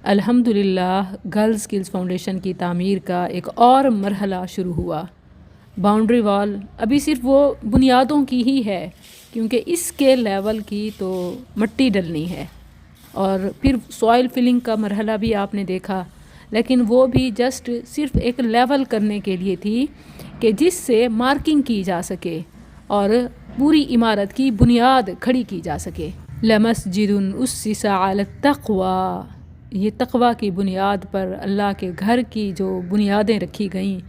الحمدللہ girls skills foundation کی تعمیر کا ایک اور مرحلہ شروع ہوا۔ باؤنڈری وال ابھی صرف وہ بنیادوں کی ہی ہے، کیونکہ اس کے لیول کی تو مٹی ڈلنی ہے، اور پھر سوائل فلنگ کا مرحلہ بھی آپ نے دیکھا، لیکن وہ بھی جسٹ صرف ایک لیول کرنے کے لیے تھی کہ جس سے مارکنگ کی جا سکے اور پوری عمارت کی بنیاد کھڑی کی جا سکے۔ لمسجد اسس علی التقوی، یہ تقوی کی بنیاد پر اللہ کے گھر کی جو بنیادیں رکھی گئیں،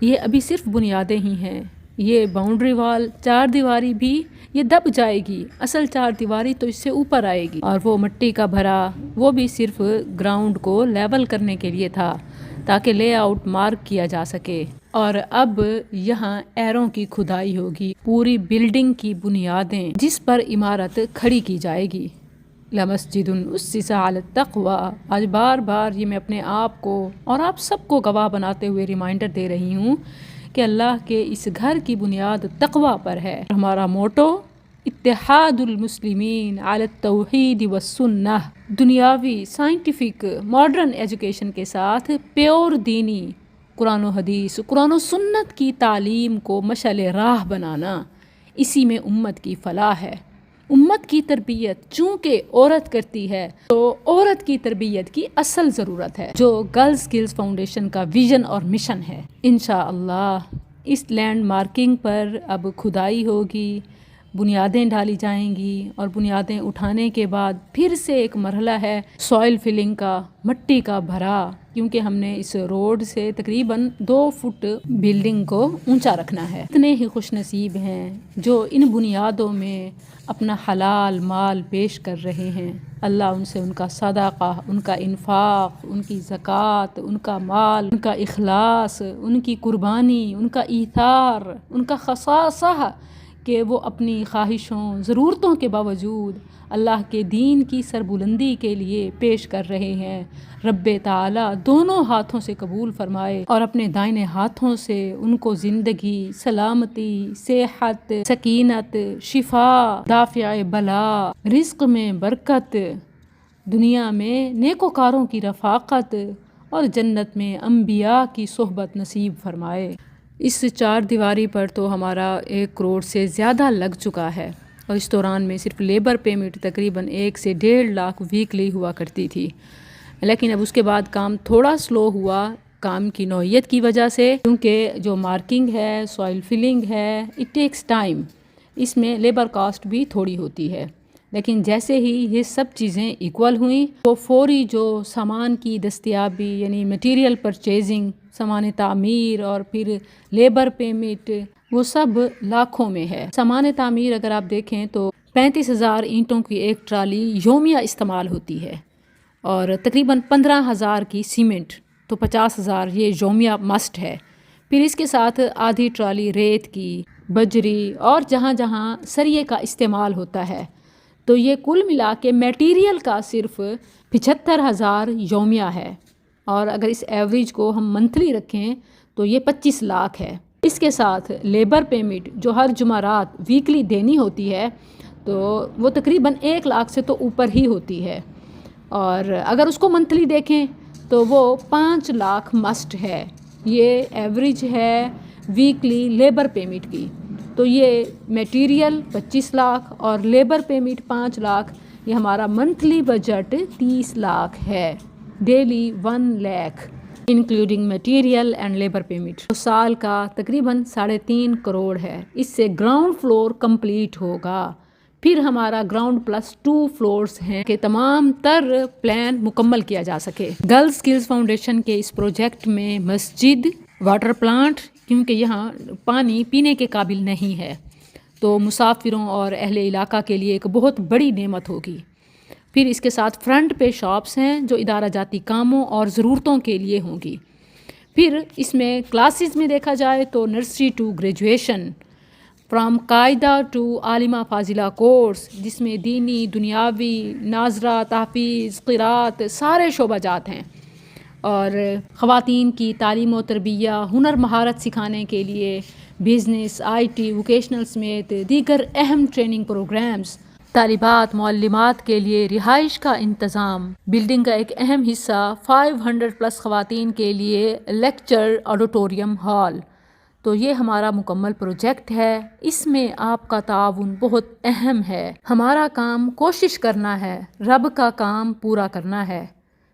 یہ ابھی صرف بنیادیں ہی ہیں۔ یہ باؤنڈری وال، چار دیواری بھی یہ دب جائے گی، اصل چار دیواری تو اس سے اوپر آئے گی، اور وہ مٹی کا بھرا وہ بھی صرف گراؤنڈ کو لیول کرنے کے لیے تھا تاکہ لے آؤٹ مارک کیا جا سکے۔ اور اب یہاں ایروں کی کھدائی ہوگی، پوری بلڈنگ کی بنیادیں جس پر عمارت کھڑی کی جائے گی۔ لمسجد اسس علی التقوی، آج بار بار یہ میں اپنے آپ کو اور آپ سب کو گواہ بناتے ہوئے ریمائنڈر دے رہی ہوں کہ اللہ کے اس گھر کی بنیاد تقوی پر ہے۔ ہمارا موٹو اتحاد المسلمین علی التوحید والسنہ، دنیاوی سائنٹیفک ماڈرن ایجوکیشن کے ساتھ پیور دینی قرآن و حدیث، قرآن و سنت کی تعلیم کو مشعل راہ بنانا، اسی میں امت کی فلاح ہے۔ امت کی تربیت چونکہ عورت کرتی ہے تو عورت کی تربیت کی اصل ضرورت ہے، جو گرلز اسکلز فاؤنڈیشن کا ویژن اور مشن ہے۔ انشاءاللہ اس لینڈ مارکنگ پر اب کھدائی ہوگی، بنیادیں ڈالی جائیں گی، اور بنیادیں اٹھانے کے بعد پھر سے ایک مرحلہ ہے سوائل فلنگ کا، مٹی کا بھرا، کیونکہ ہم نے اس روڈ سے تقریباً 2 فٹ بلڈنگ کو اونچا رکھنا ہے۔ اتنے ہی خوش نصیب ہیں جو ان بنیادوں میں اپنا حلال مال پیش کر رہے ہیں۔ اللہ ان سے ان کا صدقہ، ان کا انفاق، ان کی زکوٰۃ، ان کا مال، ان کا اخلاص، ان کی قربانی، ان کا ایثار، ان کا خصاصہ، کہ وہ اپنی خواہشوں، ضرورتوں کے باوجود اللہ کے دین کی سربلندی کے لیے پیش کر رہے ہیں۔ رب تعالیٰ دونوں ہاتھوں سے قبول فرمائے اور اپنے دائنے ہاتھوں سے ان کو زندگی، سلامتی، صحت، سکینت، شفا، دافع بلا، رزق میں برکت، دنیا میں نیکوکاروں کی رفاقت، اور جنت میں انبیاء کی صحبت نصیب فرمائے۔ اس چار دیواری پر تو ہمارا 1 کروڑ سے زیادہ لگ چکا ہے، اور اس دوران میں صرف لیبر پیمنٹ تقریباً 1 سے 1.5 لاکھ ویکلی ہوا کرتی تھی، لیکن اب اس کے بعد کام تھوڑا سلو ہوا کام کی نوعیت کی وجہ سے، کیونکہ جو مارکنگ ہے، سوائل فلنگ ہے، اٹ ٹیکس ٹائم، اس میں لیبر کاسٹ بھی تھوڑی ہوتی ہے۔ لیکن جیسے ہی یہ سب چیزیں ایکول ہوئیں تو فوری جو سامان کی دستیابی، یعنی میٹیریل پرچیزنگ، سامان تعمیر اور پھر لیبر پیمنٹ، وہ سب لاکھوں میں ہے۔ سامان تعمیر اگر آپ دیکھیں تو 35,000 اینٹوں کی ایک ٹرالی یومیہ استعمال ہوتی ہے، اور تقریباً 15,000 کی سیمنٹ، تو 50,000 یہ یومیہ مسٹ ہے۔ پھر اس کے ساتھ آدھی ٹرالی ریت کی، بجری، اور جہاں جہاں سریے کا استعمال ہوتا ہے، تو یہ کل ملا کے میٹیریل کا صرف 75,000 یومیہ ہے، اور اگر اس ایوریج کو ہم منتھلی رکھیں تو یہ 25 لاکھ ہے۔ اس کے ساتھ لیبر پیمنٹ جو ہر جمعرات ویکلی دینی ہوتی ہے، تو وہ تقریباً 1 لاکھ سے تو اوپر ہی ہوتی ہے، اور اگر اس کو منتھلی دیکھیں تو وہ 5 لاکھ مسٹ ہے۔ یہ ایوریج ہے ویکلی لیبر پیمنٹ کی، تو یہ میٹیریل 25 لاکھ اور لیبر پیمنٹ 5 لاکھ، یہ ہمارا منتھلی بجٹ 30 لاکھ ہے، daily 1 lakh including material and labour payment, تو سال کا تقریباً 3.5 کروڑ ہے۔ اس سے گراؤنڈ فلور کمپلیٹ ہوگا، پھر ہمارا گراؤنڈ پلس 2 فلورز ہیں کہ تمام تر پلان مکمل کیا جا سکے۔ گرلز اسکلز فاؤنڈیشن کے اس پروجیکٹ میں مسجد، واٹر پلانٹ، کیونکہ یہاں پانی پینے کے قابل نہیں ہے، تو مسافروں اور اہل علاقہ کے لیے ایک بہت بڑی نعمت ہوگی۔ پھر اس کے ساتھ فرنٹ پہ شاپس ہیں جو ادارہ جاتی کاموں اور ضرورتوں کے لیے ہوں گی۔ پھر اس میں کلاسز میں دیکھا جائے تو نرسری ٹو گریجویشن، فرام قاعدہ ٹو عالمہ فاضلہ کورس، جس میں دینی، دنیاوی، ناظرہ، تحفیظ، قرات، سارے شعبہ جات ہیں، اور خواتین کی تعلیم و تربیہ، ہنر مہارت سکھانے کے لیے بزنس، IT، ووکیشنل سمیت دیگر اہم ٹریننگ پروگرامز، طالبات معلمات کے لیے رہائش کا انتظام، بلڈنگ کا ایک اہم حصہ 500+ خواتین کے لیے لیکچر آڈیٹوریم ہال۔ تو یہ ہمارا مکمل پروجیکٹ ہے، اس میں آپ کا تعاون بہت اہم ہے۔ ہمارا کام کوشش کرنا ہے، رب کا کام پورا کرنا ہے،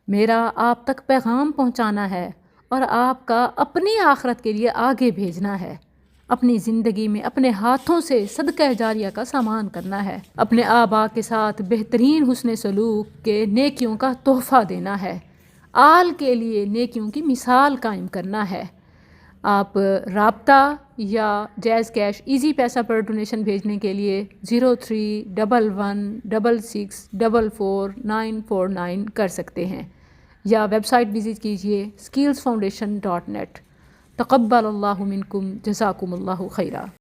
میرا آپ تک پیغام پہنچانا ہے اور آپ کا اپنی آخرت کے لیے آگے بھیجنا ہے، اپنی زندگی میں اپنے ہاتھوں سے صدقہ جاریہ کا سامان کرنا ہے، اپنے آباء کے ساتھ بہترین حسن سلوک کے نیکیوں کا تحفہ دینا ہے، آل کے لیے نیکیوں کی مثال قائم کرنا ہے۔ آپ رابطہ یا جیز کیش ایزی پیسہ پر ڈونیشن بھیجنے کے لیے 031166444949 کر سکتے ہیں، یا ویب سائٹ وزٹ کیجئے skillsfoundation.net۔ تقبل اللہ منکم، جزاکم اللہ خیرا۔